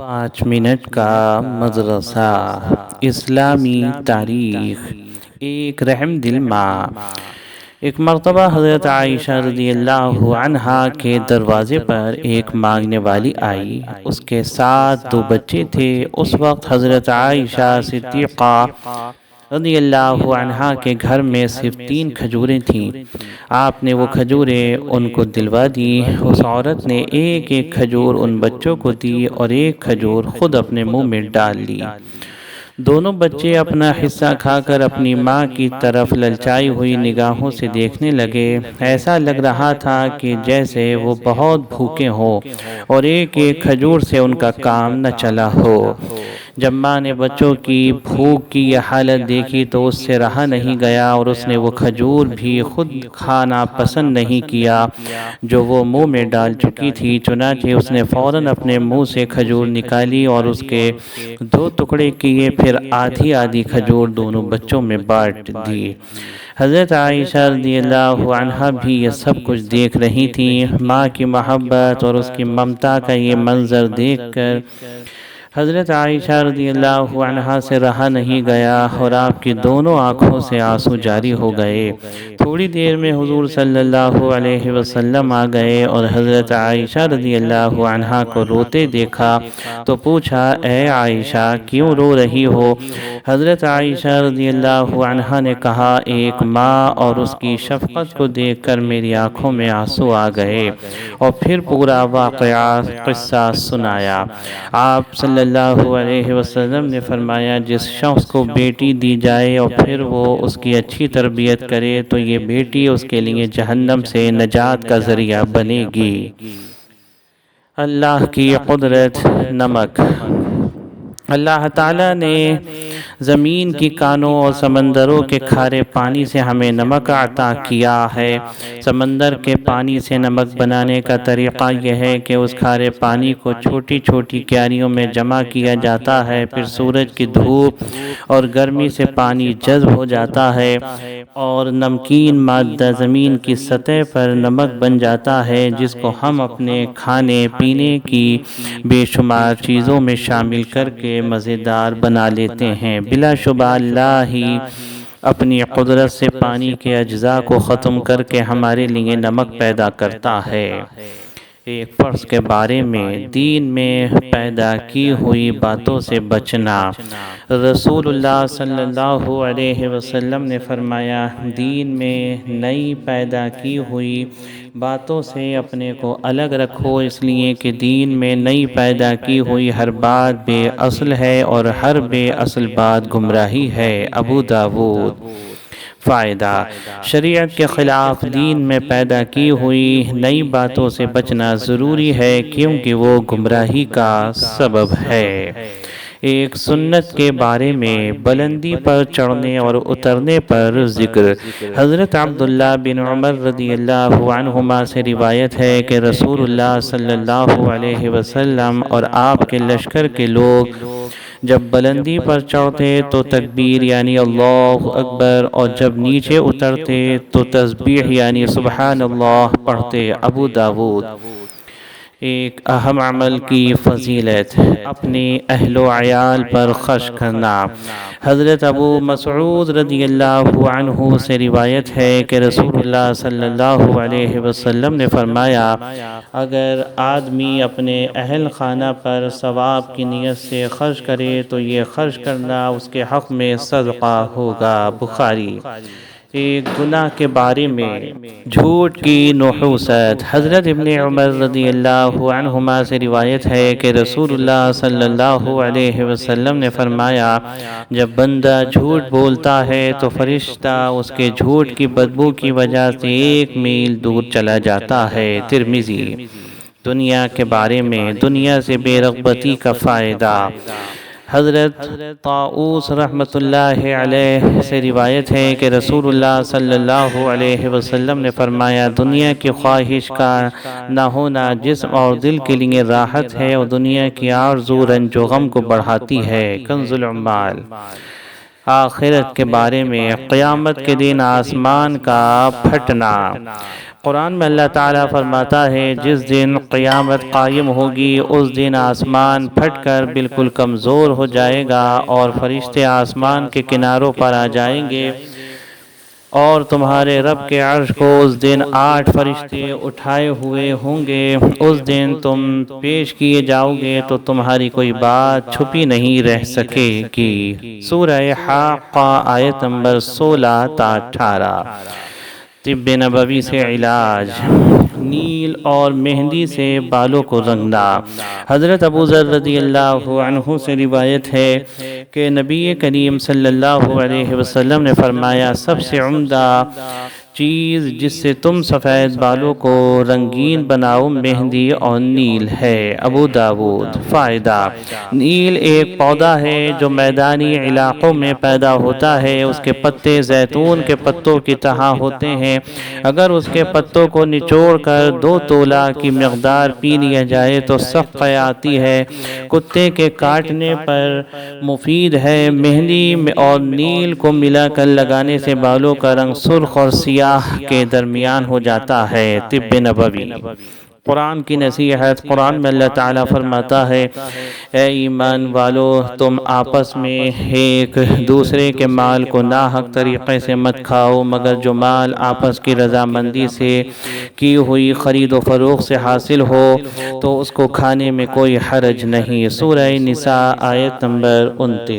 5 minute کا مدرسہ اسلامی تاریخ۔ ایک رحم دل ماں۔ ایک مرتبہ حضرت عائشہ رضی اللہ عنہا کے دروازے پر ایک مانگنے والی آئی۔ اس کے ساتھ 2 بچے تھے۔ اس وقت حضرت عائشہ صدیقہ رضی اللہ عنہا کے گھر میں صرف 3 کھجوریں تھیں۔ آپ نے وہ کھجوریں ان کو دلوا دی۔ اس عورت نے ایک ایک کھجور ان بچوں کو دی اور ایک کھجور خود اپنے منہ میں ڈال لی۔ دونوں بچے اپنا حصہ کھا کر اپنی ماں کی طرف للچائی ہوئی نگاہوں سے دیکھنے لگے۔ ایسا لگ رہا تھا کہ جیسے وہ بہت بھوکے ہوں اور ایک ایک کھجور سے ان کا کام نہ چلا ہو۔ جب ماں نے بچوں کی بھوک کی یہ حالت دیکھی تو اس سے رہا نہیں گیا اور اس نے وہ کھجور بھی خود کھانا پسند نہیں کیا جو وہ منہ میں ڈال چکی تھی۔ چنانچہ اس نے فوراً اپنے منہ سے کھجور نکالی اور اس کے 2 ٹکڑے کیے، پھر آدھی آدھی کھجور دونوں بچوں میں بانٹ دی۔ حضرت عائشہ رضی اللہ عنہا بھی یہ سب کچھ دیکھ رہی تھیں۔ ماں کی محبت اور اس کی ممتا کا یہ منظر دیکھ کر حضرت عائشہ رضی اللہ عنہا سے رہا نہیں گیا اور آپ کی دونوں آنکھوں سے آنسو جاری ہو گئے۔ تھوڑی دیر میں حضور صلی اللہ علیہ وسلم آ گئے اور حضرت عائشہ رضی اللہ عنہا کو روتے دیکھا تو پوچھا، اے عائشہ کیوں رو رہی ہو؟ حضرت عائشہ رضی اللہ عنہا نے کہا، ایک ماں اور اس کی شفقت کو دیکھ کر میری آنکھوں میں آنسو آ گئے، اور پھر پورا واقعہ قصہ سنایا۔ آپ صلی اللہ علیہ وسلم نے فرمایا، جس شخص کو بیٹی دی جائے اور پھر وہ اس کی اچھی تربیت کرے تو یہ بیٹی اس کے لیے جہنم سے نجات کا ذریعہ بنے گی۔ اللہ کی قدرت۔ نمک۔ اللہ تعالیٰ نے زمین کی کانوں اور سمندروں کے کھارے پانی سے ہمیں نمک عطا کیا ہے۔ سمندر کے پانی سے نمک بنانے کا طریقہ یہ ہے کہ اس کھارے پانی کو چھوٹی چھوٹی کیاریوں میں جمع کیا جاتا ہے، پھر سورج کی دھوپ اور گرمی سے پانی جذب ہو جاتا ہے اور نمکین مادہ زمین کی سطح پر نمک بن جاتا ہے، جس کو ہم اپنے کھانے پینے کی بے شمار چیزوں میں شامل کر کے مزیدار بنا لیتے ہیں۔ بلا شبہ اللہ ہی اپنی قدرت سے پانی کے اجزاء کو ختم کر کے ہمارے لیے نمک پیدا کرتا ہے۔ ایک فرض کے بارے میں دین میں پیدا کی ہوئی باتوں سے بچنا۔ رسول اللہ صلی اللہ علیہ وسلم نے فرمایا، دین میں نئی پیدا کی ہوئی باتوں سے اپنے کو الگ رکھو، اس لیے کہ دین میں نئی پیدا کی ہوئی ہر بات بے اصل ہے اور ہر بے اصل بات گمراہی ہے۔ ابو داؤد۔ فائدہ: شریعت کے خلاف دین میں پیدا کی ہوئی نئی باتوں سے بچنا ضروری ہے کیونکہ وہ گمراہی کا سبب ہے۔ ایک سنت کے بارے میں بلندی پر چڑھنے اور اترنے پر ذکر۔ حضرت عبداللہ بن عمر رضی اللہ عنہما سے روایت ہے کہ رسول اللہ صلی اللہ علیہ وسلم اور آپ کے لشکر کے لوگ جب بلندی پر چڑھتے تو تکبیر یعنی اللہ اکبر، اور جب نیچے اترتے تو تسبیح یعنی سبحان اللہ پڑھتے۔ ابو داؤد۔ ایک اہم عمل کی فضیلت، اپنے اہل و عیال پر خرچ کرنا۔ حضرت ابو مسعود رضی اللہ عنہ سے روایت ہے کہ رسول اللہ صلی اللہ علیہ وسلم نے فرمایا، اگر آدمی اپنے اہل خانہ پر ثواب کی نیت سے خرچ کرے تو یہ خرچ کرنا اس کے حق میں صدقہ ہوگا۔ بخاری۔ ایک گناہ کے بارے میں جھوٹ کی نحوست۔ حضرت ابن عمر رضی اللہ عنہما سے روایت ہے کہ رسول اللہ صلی اللہ علیہ وسلم نے فرمایا، جب بندہ جھوٹ بولتا ہے تو فرشتہ اس کے جھوٹ کی بدبو کی وجہ سے 1 میل دور چلا جاتا ہے۔ ترمذی۔ دنیا کے بارے میں دنیا سے بے رغبتی کا فائدہ۔ حضرت طاؤوس رحمۃ اللہ علیہ سے روایت ہے کہ رسول اللہ صلی اللہ علیہ وسلم نے فرمایا، دنیا کی خواہش کا نہ ہونا جسم اور دل کے لیے راحت ہے اور دنیا کی آرزو رنج و غم کو بڑھاتی ہے۔ کنز العمال۔ آخرت کے بارے میں قیامت کے دن آسمان کا پھٹنا۔ قرآن میں اللہ تعالیٰ فرماتا ہے جس دن قیامت قائم ہوگی اس دن آسمان پھٹ کر بالکل کمزور ہو جائے گا اور فرشتے آسمان کے کناروں پر آ جائیں گے اور تمہارے رب کے عرش کو اس دن 8 فرشتے اٹھائے ہوئے ہوں گے۔ اس دن تم پیش کیے جاؤ گے تو تمہاری کوئی بات چھپی نہیں رہ سکے گی۔ سورہ حاقہ آیت نمبر 16 تا 18۔ طب نبوی سے علاج، نیل اور مہندی سے بالوں کو رنگنا۔ حضرت ابو ذر رضی اللہ عنہ سے روایت ہے کہ نبی کریم صلی اللہ علیہ وسلم نے فرمایا سب سے عمدہ چیز جس سے تم سفید بالوں کو رنگین بناؤ مہندی اور نیل ہے۔ ابو داود۔ فائدہ، نیل ایک پودا ہے جو میدانی علاقوں میں پیدا ہوتا ہے۔ اس کے پتے زیتون کے پتوں کی طرح ہوتے ہیں۔ اگر اس کے پتوں کو نچوڑ کر 2 تولہ کی مقدار پی لیا جائے تو سخت آتی ہے، کتے کے کاٹنے پر مفید ہے۔ مہندی اور نیل کو ملا کر لگانے سے بالوں کا رنگ سرخ اور سیاہ کے درمیان ہو جاتا ہے۔ طب نبوی۔ قرآن کی نصیحت۔ قرآن میں اللہ تعالیٰ فرماتا ہے اے ایمان والو تم آپس میں ایک دوسرے کے مال کو ناحق طریقے سے مت کھاؤ مگر جو مال آپس کی رضامندی سے کی ہوئی خرید و فروخت سے حاصل ہو تو اس کو کھانے میں کوئی حرج نہیں۔ سورہ نساء آیت نمبر 29۔